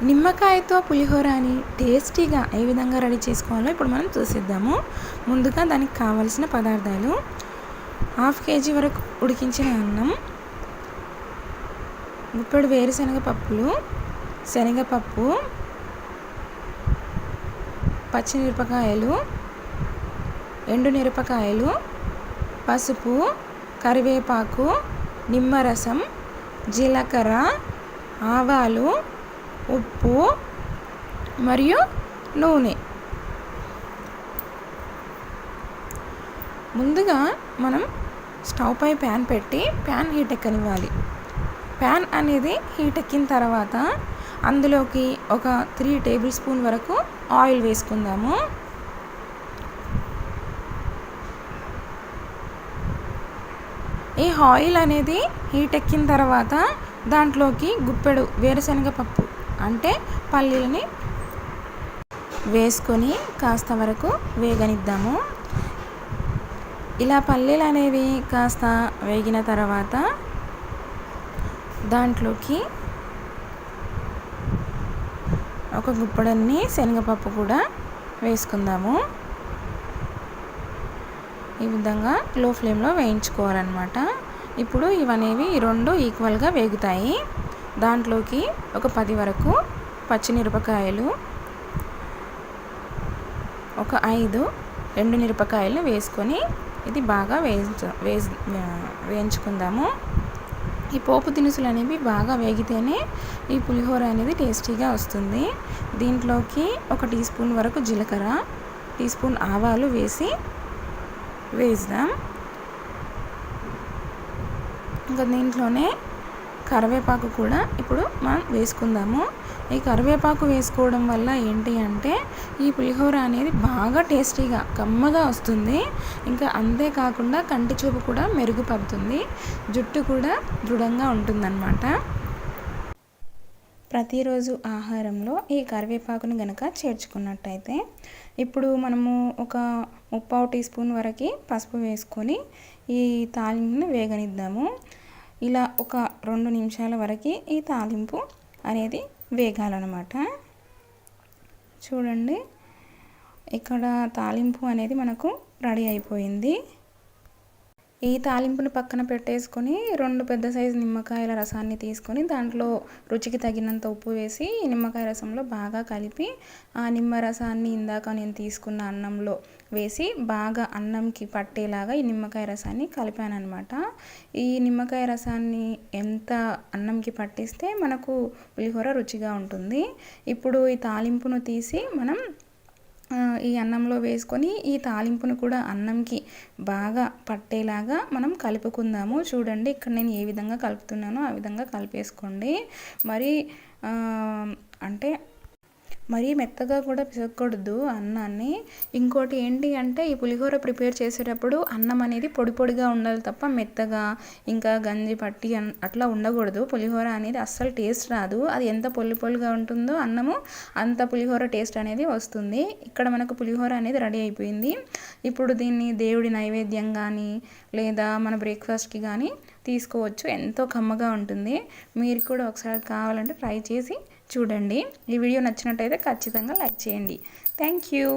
నిమ్మకాయతో పులిహోరని టేస్టీగా ఏ విధంగా రెడీ చేసుకోవాలో ఇప్పుడు మనం చూసేద్దాము. ముందుగా దానికి కావలసిన పదార్థాలు: 1/2 కేజీ వరకు ఉడికించిన అన్నం, గుప్పెడు వేరుశనగ పప్పులు, శనగపప్పు, పచ్చిమిరపకాయలు, ఎండుమిరపకాయలు, పసుపు, కరివేపాకు, నిమ్మరసం, జీలకర్ర, ఆవాలు, ఉప్పు మరియు నూనె. ముందుగా మనం స్టవ్ పై ప్యాన్ పెట్టి ప్యాన్ హీట్ ఎక్కనివ్వాలి. ప్యాన్ అనేది హీట్ ఎక్కిన తర్వాత అందులోకి ఒక 3 టేబుల్ స్పూన్ వరకు ఆయిల్ వేసుకుందాము. ఈ ఆయిల్ అనేది హీట్ ఎక్కిన తర్వాత దాంట్లోకి గుప్పెడు వేరుశనగ పప్పు అంటే పల్లీలని వేసుకొని కాస్త వరకు వేగనిద్దాము. ఇలా పల్లీలు అనేవి కాస్త వేగిన తర్వాత దాంట్లోకి ఒక గుప్పెడన్ని శనగపప్పు కూడా వేసుకుందాము. ఈ విధంగా లో ఫ్లేమ్లో వేయించుకోవాలన్నమాట. ఇప్పుడు ఇవనేవి ఈ రెండు ఈక్వల్గా వేగుతాయి. దాంట్లోకి ఒక 10 వరకు పచ్చిమిరపకాయలు, ఒక 5 ఎండుమిరపకాయలు వేసుకొని ఇది బాగా వేయించుకుందాము. ఈ పోపు దినుసులు అనేవి బాగా వేగితేనే ఈ పులిహోర అనేది టేస్టీగా వస్తుంది. దీంట్లోకి ఒక టీ స్పూన్ వరకు జీలకర్ర, టీ స్పూన్ ఆవాలు వేద్దాం. ఇంకా దీంట్లోనే కరివేపాకు కూడా ఇప్పుడు మనం వేసుకుందాము. ఈ కరివేపాకు వేసుకోవడం వల్ల ఏంటి అంటే ఈ పులిహోర అనేది బాగా టేస్టీగా కమ్మగా వస్తుంది. ఇంకా అంతేకాకుండా కంటి చూపు కూడా మెరుగుపడుతుంది, జుట్టు కూడా దృఢంగా ఉంటుందన్నమాట. ప్రతిరోజు ఆహారంలో ఈ కరివేపాకుని గనక చేర్చుకున్నట్టయితే ఇప్పుడు మనము ఒక 3/4 టీ స్పూన్ వరకు పసుపు వేసుకొని ఈ తాలింపుని వేగనిద్దాము. ఇలా ఒక 2 నిమిషాల వరకు ఈ తాలింపు అనేది వేగాలన్నమాట. చూడండి, ఇక్కడ తాలింపు అనేది మనకు రెడీ అయిపోయింది. ఈ తాలింపుని పక్కన పెట్టేసుకొని 2 పెద్ద సైజు నిమ్మకాయల రసాన్ని తీసుకొని దాంట్లో రుచికి తగినంత ఉప్పు వేసి నిమ్మకాయ రసంలో బాగా కలిపి ఆ నిమ్మరసాన్ని ఇందాక నేను తీసుకున్న అన్నంలో వేసి బాగా అన్నంకి పట్టేలాగా ఈ నిమ్మకాయ రసాన్ని కలిపాను అనమాట. ఈ నిమ్మకాయ రసాన్ని ఎంత అన్నంకి పట్టిస్తే మనకు పులిహోర రుచిగా ఉంటుంది. ఇప్పుడు ఈ తాలింపును తీసి మనం ఈ అన్నంలో వేసుకొని ఈ తాలింపును కూడా అన్నంకి బాగా పట్టేలాగా మనం కలుపుకుందాము. చూడండి, ఇక్కడ నేను ఏ విధంగా కలుపుతున్నానో ఆ విధంగా కలిపేసుకోండి. మరీ మెత్తగా కూడా పిసకూడదు అన్నాన్ని. ఇంకోటి ఏంటి అంటే ఈ పులిహోర ప్రిపేర్ చేసేటప్పుడు అన్నం అనేది పొడి పొడిగా ఉండాలి తప్ప మెత్తగా ఇంకా గంజి పట్టి అట్లా ఉండకూడదు. పులిహోర అనేది అస్సలు టేస్ట్ రాదు. అది ఎంత పొల్లుగా ఉంటుందో అన్నము అంత పులిహోర టేస్ట్ అనేది వస్తుంది. ఇక్కడ మనకు పులిహోర అనేది రెడీ అయిపోయింది. ఇప్పుడు దీన్ని దేవుడి నైవేద్యం కానీ లేదా మన బ్రేక్ఫాస్ట్కి కానీ తీసుకోవచ్చు. ఎంతో కమ్మగా ఉంటుంది. మీరు కూడా ఒకసారి కావాలంటే ట్రై చేసి చూడండి. ఈ వీడియో నచ్చినట్టయితే ఖచ్చితంగా లైక్ చేయండి. Thank you.